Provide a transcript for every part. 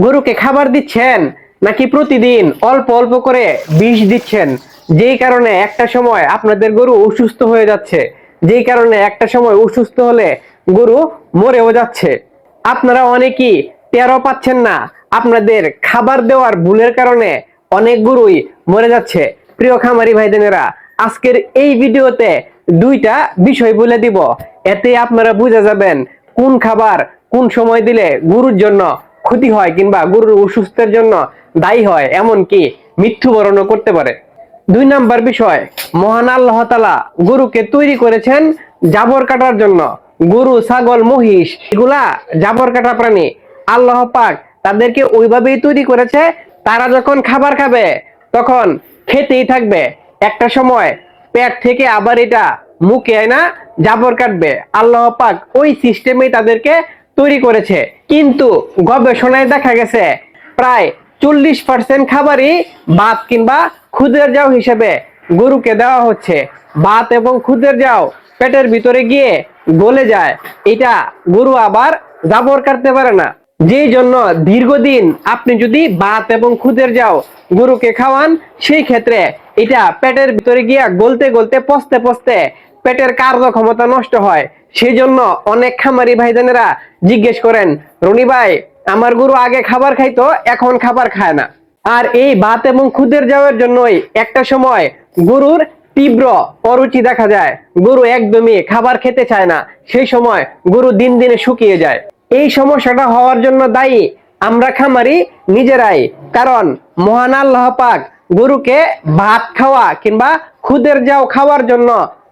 গরুকে খাবার দিচ্ছেন নাকি প্রতিদিন অল্প অল্প করে বিষ দিচ্ছেন, যেই কারণে একটা সময় আপনাদের গরু অসুস্থ হয়ে যাচ্ছে, যেই কারণে একটা সময় অসুস্থ হলে গরু মরেও যাচ্ছে। আপনারা অনেকেই টেরও পাচ্ছেন না, আপনাদের খাবার দেওয়ার ভুলের কারণে অনেক গরুই মরে যাচ্ছে। প্রিয় খামারি ভাইদেনেরা, আজকের এই ভিডিওতে দুইটা বিষয় বলে দিব, এতে আপনারা বুঝে যাবেন কোন খাবার কোন সময় দিলে গরুর জন্য ক্ষতি হয় কিংবা গরুর অসুস্থের জন্য দায়ী হয়, এমনকি মৃত্যুবরণও করতে পারে। দুই নাম্বার বিষয়, মহান আল্লাহ তাআলা গরুকে তৈরি করেছেন জাবর কাটার জন্য। গরু, ছাগল, মহিষ এগুলা জাবর কাটা প্রাণী। আল্লাহ পাক তাদেরকে ওইভাবেই তৈরি করেছে, তারা যখন খাবার খাবে তখন খেতেই থাকবে, একটা সময় পেট থেকে আবার এটা মুখে না জাবর কাটবে। আল্লাহ পাক ওই সিস্টেমেই তাদেরকে তৈরি করেছে। কিন্তু গবেষণায় দেখা গেছে প্রায় 40% খাবারই ভাত কিংবা খুদের জাউ হিসেবে গরুকে দেওয়া হচ্ছে। ভাত এবং খুদের জাউ পেটের ভিতরে গিয়ে গলে যায়, এটা গরু আবার জাবর কাটতে পারে না। যেই জন্য দীর্ঘদিন আপনি যদি ভাত এবং খুদের জাউ গরুকে খাওয়ান, সেই ক্ষেত্রে এটা পেটের ভিতরে গিয়া গলতে গলতে পচতে পচতে পেটের কার্যক্ষমতা নষ্ট হয়। সেই জন্য অনেক খামারি ভাইজানেরা জিজ্ঞেস করেন, রনি ভাই আমার গরু আগে খাবার খাইতো, এখন খাবার খায় না। আর এই ভাত এবং খুদের জাউয়ের জন্যই একটা সময় গরুর তীব্র অরুচি দেখা যায়, গরু একদমই খাবার খেতে চায় না, সেই সময় গরু দিন দিনে শুকিয়ে যায়। এই সমস্যাটা হওয়ার জন্য দায়ী আমরা খামারি নিজেরাই, কারণ মহান আল্লাহ পাক গরুকে ভাত খাওয়া কিংবা খুদের জাউ খাওয়ার জন্য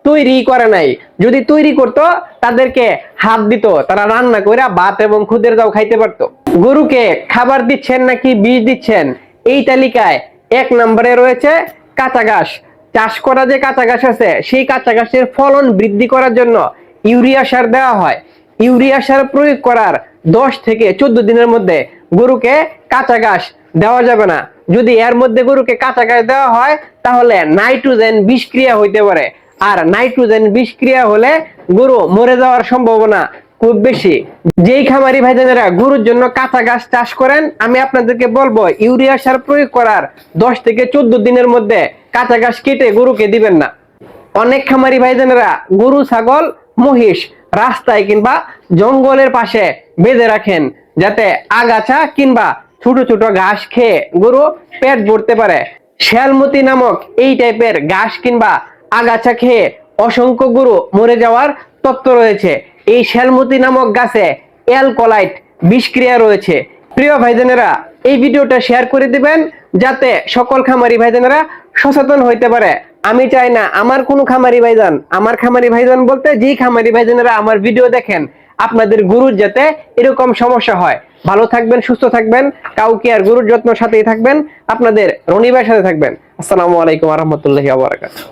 তৈরি করে নাই। যদি তৈরি করতো তাদেরকে হাত দিত, তারা রান্না করে ভাত এবং খুদের জাউ খাইতে পারতো। গরুকে খাবার দিচ্ছেন নাকি বিষ দিচ্ছেন, এই তালিকায় 1 নম্বরে রয়েছে কাঁচা ঘাস। চাষ করা যে কাঁচা ঘাস আছে, সেই কাঁচা ঘাসের ফলন বৃদ্ধি করার জন্য ইউরিয়া সার দেওয়া হয়। ইউরিয়া সার প্রয়োগ করার 10 থেকে 14 দিনের মধ্যে গরুকে কাঁচা ঘাস দেওয়া যাবে না। যদি এর মধ্যে গরুকে কাঁচা ঘাস দেওয়া হয় তাহলে নাইট্রোজেন বিষক্রিয়া হইতে পারে, আর নাইট্রোজেন বিষক্রিয়া হলে গরু মরে যাওয়ার সম্ভাবনা খুব বেশি। যেই খামারি ভাইজানেরা গরুর জন্য কাঁচা ঘাস চাষ করেন, আমি আপনাদেরকে বলবো ইউরিয়া সার প্রয়োগ করার 10 থেকে 14 দিনের মধ্যে কাঁচা ঘাস কেটে গরুকে দিবেন না। অনেক খামারি ভাইজানেরা গরু, ছাগল, মহিষ রাস্তায় কিংবা জঙ্গলের পাশে বেঁধে রাখেন, যাতে আগাছা কিংবা ছোট ছোট ঘাস খেয়ে গরু পেট ভরতে পারে। শ্যালমতি নামক এই টাইপের ঘাস কিংবা আগাছা খেয়ে অসংখ্য গরু মরে যাওয়ার তত্ত্ব রয়েছে। এই শ্যালমতি নামক গাছে অ্যালকোলাইট বিষক্রিয়া রয়েছে। প্রিয় ভাইজানেরা, এই ভিডিওটা শেয়ার করে দিবেন যাতে সকল খামারি ভাইজানেরা সচেতন হইতে পারে। আমি চাই না আমার কোনো খামারি ভাইজান, আমার খামারি ভাইজান বলতে যেই খামারি ভাইজানেরা আমার ভিডিও দেখেন, আপনাদের গরুর যাতে এরকম সমস্যা হয়। ভালো থাকবেন, সুস্থ থাকবেন, কাউকে আর গরুর যত্ন সাথেই থাকবেন। আপনাদের রনি ভাইয়ের সাথে থাকবেন। আসসালামু আলাইকুম ওয়া রাহমাতুল্লাহি ওয়া বারাকাতুহু।